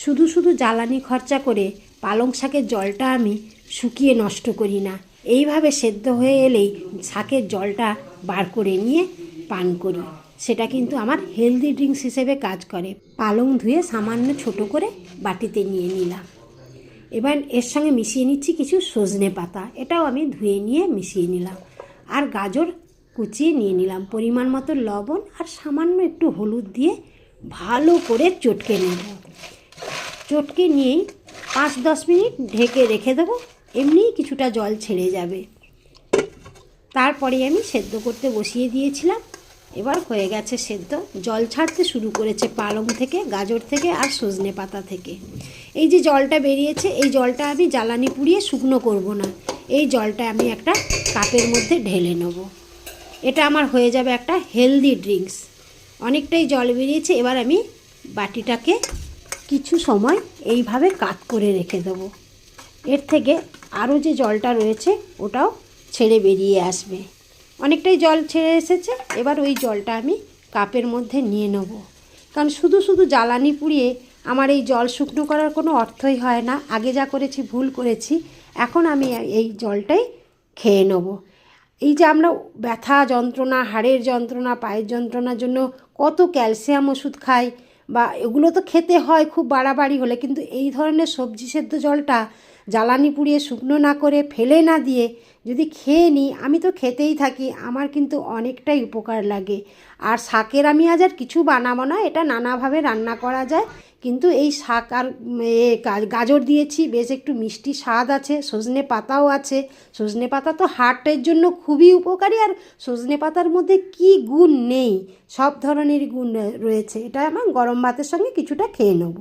শুধু শুধু জ্বালানি খরচা করে পালং শাকের জলটা আমি শুকিয়ে নষ্ট করি না, এইভাবে সেদ্ধ হয়ে এলেই শাকের জলটা বার করে নিয়ে পান করি। সেটা কিন্তু আমার হেলদি ড্রিঙ্কস হিসেবে কাজ করে। পালং ধুয়ে সামান্য ছোট করে বাটিতে নিয়ে নিলাম। এবার এর সঙ্গে মিশিয়ে নিচ্ছি কিছু সজনে পাতা, এটাও আমি ধুয়ে নিয়ে মিশিয়ে নিলাম। আর গাজর কুচিয়ে নিয়ে নিলাম, পরিমাণ মতো লবণ আর সামান্য একটু হলুদ দিয়ে ভালো করে চটকে নেব। চটকে নিয়েই 5-10 মিনিট ঢেকে রেখে দেবো, এমনিই কিছুটা জল ছেড়ে যাবে। তারপরে আমি সেদ্ধ করতে বসিয়ে দিয়েছিলাম। এবার হয়ে গেছে সেদ্ধ, জল ছাড়তে শুরু করেছে পালং থেকে, গাজর থেকে আর সজনে পাতা থেকে। এই যে জলটা বেরিয়েছে, এই জলটা আমি জ্বালানি পুড়িয়ে শুকনো করব না, এই জলটা আমি একটা কাপের মধ্যে ঢেলে নেব। এটা আমার হয়ে যাবে একটা হেলদি ড্রিঙ্কস। অনেকটাই জল বেরিয়েছে, এবার আমি বাটিটাকে কিছু সময় এইভাবে কাত করে রেখে দেবো। এর থেকে আরও যে জলটা রয়েছে ওটাও ছেড়ে বেরিয়ে আসবে। অনেকটাই জল ছেড়ে এসেছে, এবার ওই জলটা আমি কাপের মধ্যে নিয়ে নেব। কারণ শুধু শুধু জ্বালানি পুড়িয়ে আমার এই জল শুকনো করার কোনো অর্থই হয় না। আগে যা করেছি ভুল করেছি, এখন আমি এই জলটাই খেয়ে নেব। এই যে আমরা ব্যথা যন্ত্রণা, হাড়ের যন্ত্রণা, পায়ের যন্ত্রণার জন্য কত ক্যালসিয়াম ওষুধ খাই, বা এগুলো তো খেতে হয় খুব বাড়াবাড়ি হলে, কিন্তু এই ধরনের সবজি সেদ্ধ জলটা জ্বালানি পুড়িয়ে শুকনো না করে ফেলে না দিয়ে যদি খেয়ে নিই, আমি তো খেতেই থাকি, আমার কিন্তু অনেকটাই উপকার লাগে। আর শাকের আমি আজ আর কিছু বানাবো না, এটা নানাভাবে রান্না করা যায়, কিন্তু এই শাক আর গাজর দিয়েছি, বেশ একটু মিষ্টি স্বাদ আছে, সজনে পাতাও আছে। সজনে পাতা তো হার্টের জন্য খুবই উপকারী, আর সজনে পাতার মধ্যে কি গুণ নেই, সব ধরনেরই গুণ রয়েছে। এটা আমার গরম ভাতের সঙ্গে কিছুটা খেয়ে নেব।